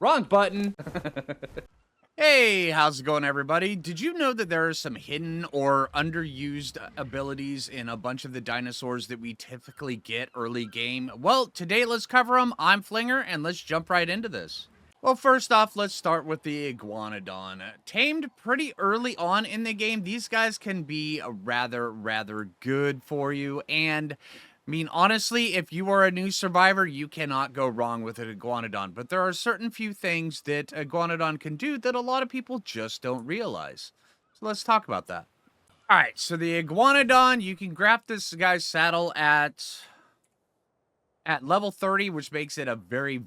Wrong button. Hey, how's it going, everybody? Did you know that there are some hidden or underused abilities in a bunch of the dinosaurs that we typically get early game? Well, today let's cover them. I'm Phlinger, and let's jump right into this. Well, first off, let's start with the Iguanadon. Tamed pretty early on in the game, these guys can be rather good for you, and I mean, honestly, if you are a new survivor, you cannot go wrong with an Iguanodon. But there are certain few things that Iguanodon can do that a lot of people just don't realize. So let's talk about that. All right, so the Iguanodon, you can grab this guy's saddle at level 30, which makes it a very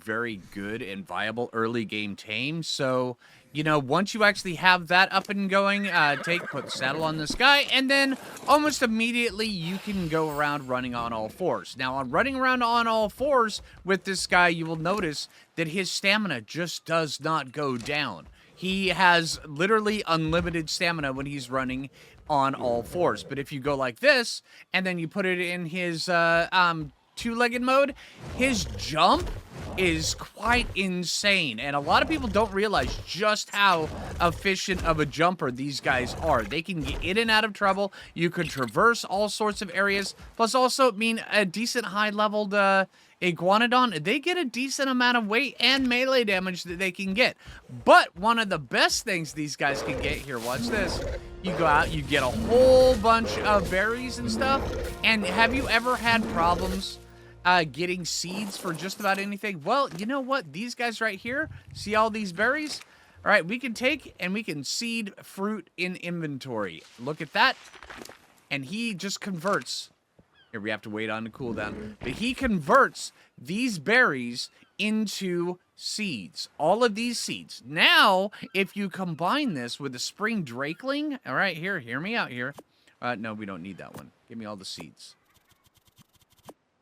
good and viable early game tame. So, you know, once you actually have that up and going, put the saddle on this guy, and then almost immediately you can go around running on all fours. Now, on running around on all fours with this guy, you will notice that his stamina just does not go down. He has literally unlimited stamina when he's running on all fours. But if you go like this, and then you put it in his, two-legged mode, his jump is quite insane, and a lot of people don't realize just how efficient of a jumper these guys are. They can get in and out of trouble. You could traverse all sorts of areas, plus also, a decent high-leveled Iguanodon, they get a decent amount of weight and melee damage that they can get. But one of the best things these guys can get, here, watch this. You go out, you get a whole bunch of berries and stuff, and have you ever had problems getting seeds for just about anything? Well, you know what? These guys right here, see all these berries? All right, we can take and we can seed fruit in inventory. Look at that. And he just converts. Here, we have to wait on the cooldown. But he converts these berries into seeds. All of these seeds. Now, if you combine this with a spring drakeling, all right, here, hear me out here. No, we don't need that one. Give me all the seeds.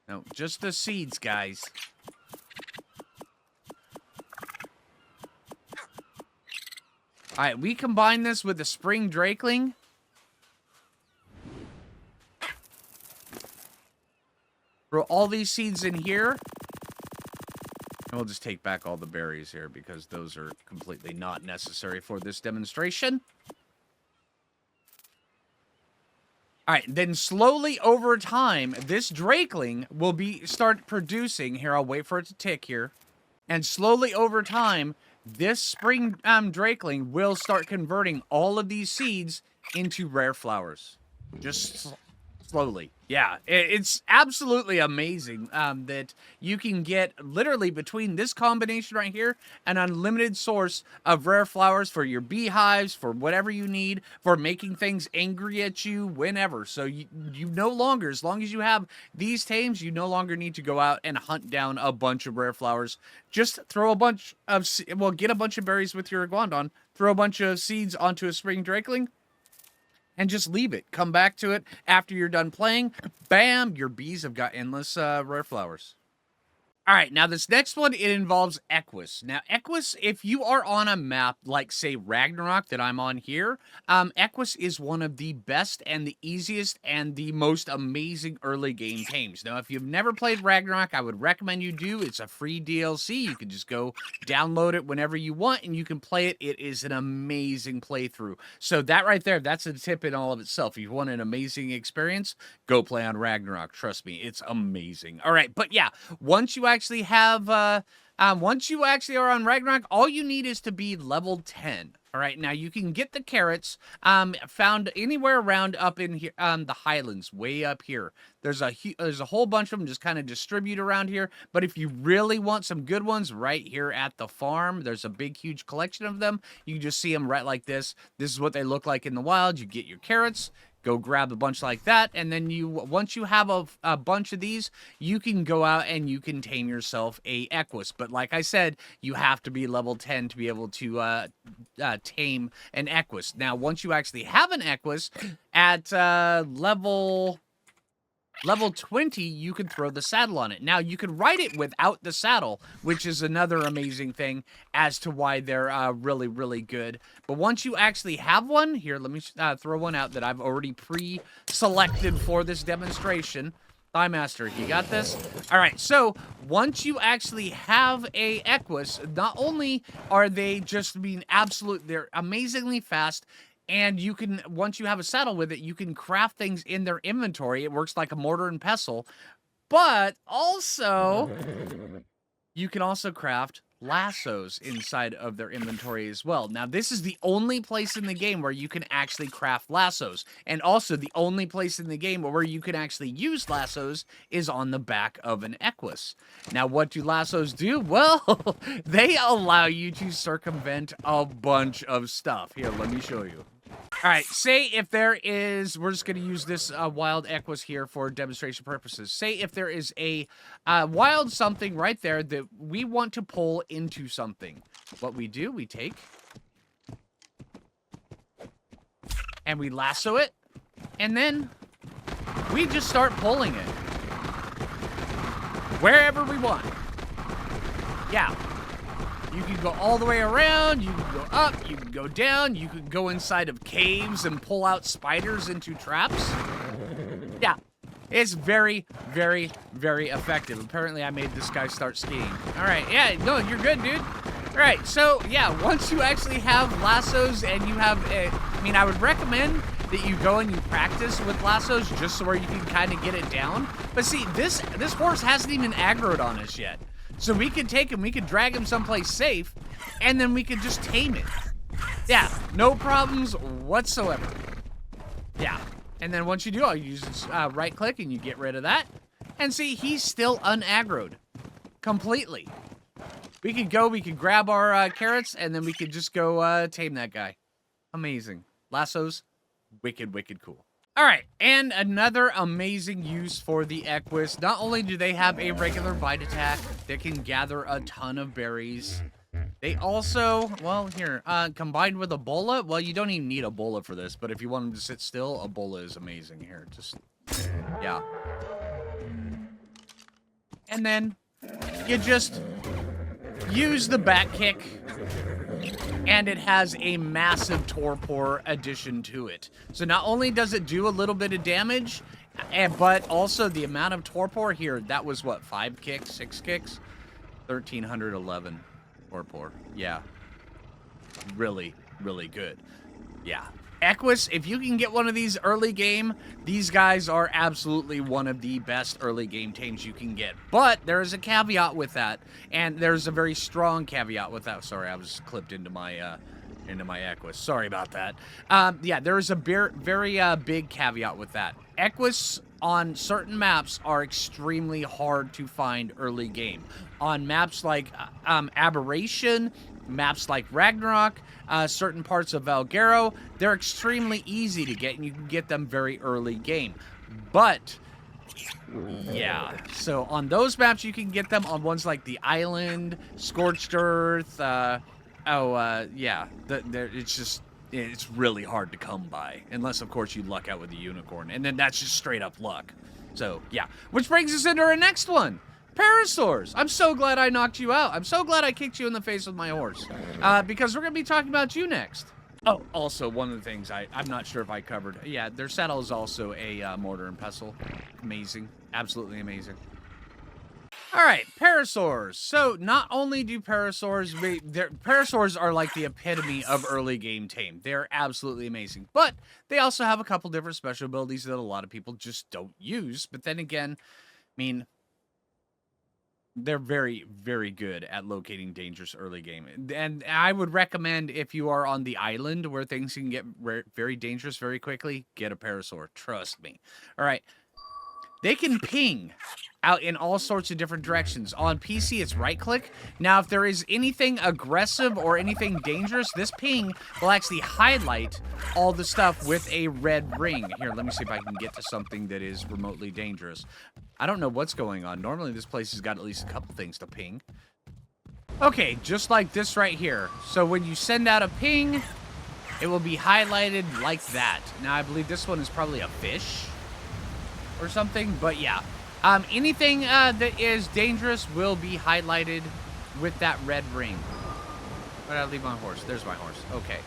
No, just the seeds, guys. All right, we combine this with the spring drakeling. Throw all these seeds in here. And we'll just take back all the berries here because those are completely not necessary for this demonstration. All right, then slowly over time, this drakeling will start producing. Here, I'll wait for it to tick here. And slowly over time, this spring drakeling will start converting all of these seeds into rare flowers. Just slowly. Yeah, it's absolutely amazing that you can get literally between this combination right here an unlimited source of rare flowers for your beehives, for whatever you need, for making things angry at you whenever. So you no longer, as long as you have these tames, you no longer need to go out and hunt down a bunch of rare flowers. Just throw a bunch of, well, get a bunch of berries with your Iguanodon, throw a bunch of seeds onto a spring drakeling, and just leave it. Come back to it after you're done playing. Bam! Your bees have got endless rare flowers. All right, now this next one, it involves Equus. Now, Equus, if you are on a map like, say, Ragnarok that I'm on here, Equus is one of the best and the easiest and the most amazing early game tames. Now, if you've never played Ragnarok, I would recommend you do. It's a free DLC. You can just go download it whenever you want, and you can play it. It is an amazing playthrough. So that right there, that's a tip in all of itself. If you want an amazing experience, go play on Ragnarok. Trust me, it's amazing. All right, but yeah, once you actually have, once you actually are on Ragnarok, all you need is to be level 10. All right, now you can get the carrots found anywhere around up in here, the highlands, way up here. There's a whole bunch of them just kind of distributed around here. But if you really want some good ones, right here at the farm, there's a big, huge collection of them. You can just see them right like this. This is what they look like in the wild. You get your carrots. Go grab a bunch like that, and then once you have a bunch of these, you can go out and you can tame yourself a Equus. But like I said, you have to be level 10 to be able to tame an Equus. Now, once you actually have an Equus at level 20, you can throw the saddle on it. Now, you can ride it without the saddle, which is another amazing thing as to why they're really good. But once you actually have one, here, let me throw one out that I've already pre-selected for this demonstration. Thigh Master, you got this? All right, so once you actually have a Equus, not only are they just being they're amazingly fast, and you can, once you have a saddle with it, you can craft things in their inventory. It works like a mortar and pestle, but also you can also craft lassos inside of their inventory as well. Now, this is the only place in the game where you can actually craft lassos. And also, the only place in the game where you can actually use lassos is on the back of an Equus. Now, what do lassos do? Well, they allow you to circumvent a bunch of stuff. Here, let me show you. All right, say if there is, we're just going to use this wild Equus here for demonstration purposes. Say if there is a wild something right there that we want to pull into something. What we do, we take and we lasso it, and then we just start pulling it wherever we want. Yeah. You can go all the way around, you can go up, you can go down, you can go inside of caves and pull out spiders into traps. Yeah, it's very, very, very effective. Apparently, I made this guy start skiing. All right, yeah, no, you're good, dude. All right, so, yeah, once you actually have lassos and you have, I mean, I would recommend that you go and you practice with lassos just so where you can kind of get it down. But see, this horse hasn't even aggroed on us yet. So we could take him, we could drag him someplace safe, and then we could just tame it. Yeah, no problems whatsoever. Yeah, and then once you do, I'll use right click and you get rid of that. And see, he's still unaggroed. Completely. We could go, we could grab our carrots, and then we could just go tame that guy. Amazing. Lassos, wicked, wicked cool. All right, and another amazing use for the Equus. Not only do they have a regular bite attack that can gather a ton of berries, they also, well, here, combined with a bola, well, you don't even need a bola for this, but if you want them to sit still, a bola is amazing. Here, just, yeah. And then you just use the back kick, and it has a massive torpor addition to it. So not only does it do a little bit of damage, but also the amount of torpor here, that was what, 5 kicks, 6 kicks? 1,311 torpor. Yeah. Really, really good. Yeah. Equus, if you can get one of these early game, these guys are absolutely one of the best early game tames you can get. But there is a caveat with that, and there's a very strong caveat with that. Sorry, I was clipped into my Equus. Sorry about that. Yeah, there is a very big caveat with that. Equus on certain maps are extremely hard to find early game. On maps like Aberration, maps like Ragnarok, certain parts of Valgaro, they're extremely easy to get, and you can get them very early game. But, yeah, so on those maps, you can get them on ones like the Island, Scorched Earth, yeah, it's really hard to come by, unless, of course, you luck out with the unicorn, and then that's just straight up luck. So, yeah, which brings us into our next one. Parasaurs. I'm so glad I knocked you out. I'm so glad I kicked you in the face with my horse. Because we're going to be talking about you next. Oh, also, one of the things I'm not sure if I covered. Yeah, their saddle is also a mortar and pestle. Amazing. Absolutely amazing. All right, Parasaurs. So, not only do Parasaurs... Parasaurs are like the epitome of early game tame. They're absolutely amazing. But they also have a couple different special abilities that a lot of people just don't use. But then again, I mean... they're very, very good at locating dangerous early game. And I would recommend, if you are on the island where things can get very dangerous very quickly, get a Parasaur. Trust me. All right. They can ping out in all sorts of different directions. On PC, it's right-click. Now, if there is anything aggressive or anything dangerous, this ping will actually highlight all the stuff with a red ring. Here, let me see if I can get to something that is remotely dangerous. I don't know what's going on. Normally, this place has got at least a couple things to ping. Okay, just like this right here. So when you send out a ping, it will be highlighted like that. Now, I believe this one is probably a fish or something, but yeah. Anything that is dangerous will be highlighted with that red ring. Where did I leave my horse? There's my horse. Okay.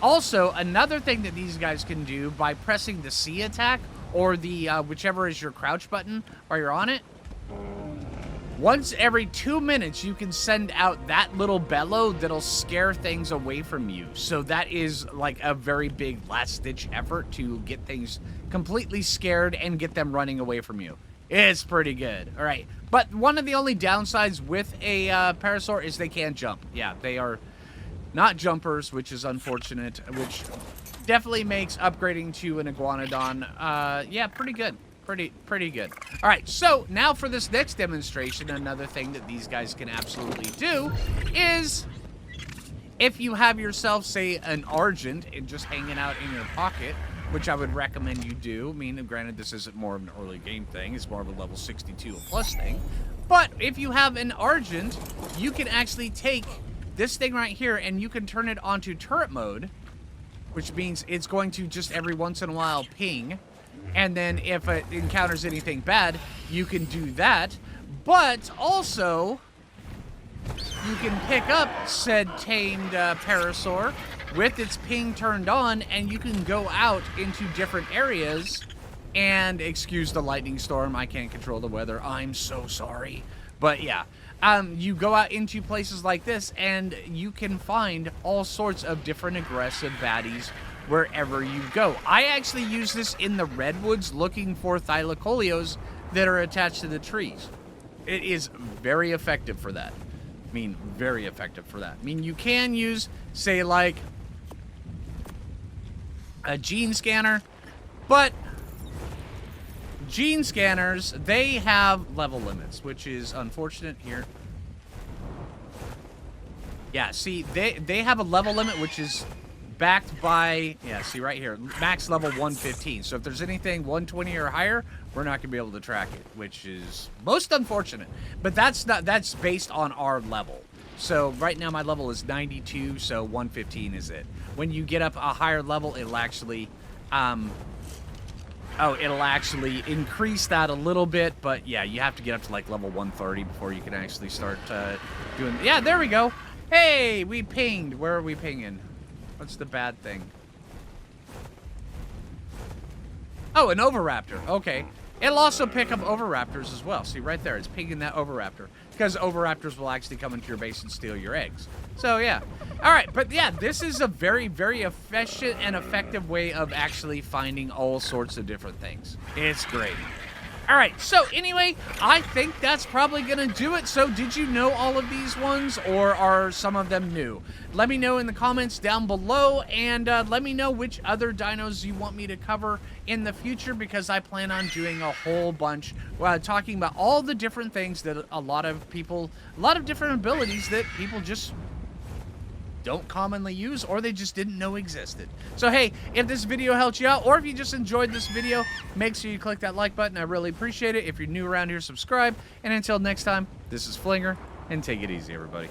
Also, another thing that these guys can do by pressing the C attack or the whichever is your crouch button while you're on it. Once every 2 minutes, you can send out that little bellow that'll scare things away from you. So that is like a very big last-ditch effort to get things completely scared and get them running away from you. It's pretty good. All right. But one of the only downsides with a Parasaur is they can't jump. Yeah, they are not jumpers, which is unfortunate, which definitely makes upgrading to an Iguanadon, yeah, pretty good. Pretty good. All right, so now for this next demonstration, another thing that these guys can absolutely do is if you have yourself, say, an Argent and just hanging out in your pocket, which I would recommend you do. I mean, granted, this isn't more of an early game thing. It's more of a level 62 plus thing. But if you have an Argent, you can actually take this thing right here and you can turn it onto turret mode, which means it's going to just every once in a while ping. And then if it encounters anything bad, you can do that. But also, you can pick up said tamed Parasaur with its ping turned on, and you can go out into different areas. And excuse the lightning storm, I can't control the weather. I'm so sorry. But yeah, you go out into places like this, and you can find all sorts of different aggressive baddies wherever you go. I actually use this in the redwoods looking for thylacoleos that are attached to the trees. It is very effective for that. I mean, very effective for that. I mean, you can use, say, like a gene scanner, but gene scanners, they have level limits, which is unfortunate here. Yeah, see, they have a level limit, which is backed by, yeah, see right here, max level 115. So if there's anything 120 or higher, we're not going to be able to track it, which is most unfortunate. But that's based on our level. So right now my level is 92, so 115 is it. When you get up a higher level, it'll actually, it'll actually increase that a little bit. But yeah, you have to get up to like level 130 before you can actually start doing, yeah, there we go. Hey, we pinged. Where are we pinging? What's the bad thing? Oh, an Oviraptor. Okay. It'll also pick up Oviraptors as well. See, right there. It's pinging that Oviraptor. Because Oviraptors will actually come into your base and steal your eggs. So, yeah. All right. But, yeah, this is a very, very efficient and effective way of actually finding all sorts of different things. It's great. All right, so anyway, I think that's probably going to do it. So did you know all of these ones, or are some of them new? Let me know in the comments down below, and let me know which other dinos you want me to cover in the future, because I plan on doing a whole bunch, talking about all the different things that a lot of different abilities that people just don't commonly use, or they just didn't know existed. So hey, if this video helped you out, or if you just enjoyed this video, make sure you click that like button. I really appreciate it. If you're new around here, subscribe. And until next time, this is Phlinger, and take it easy, everybody.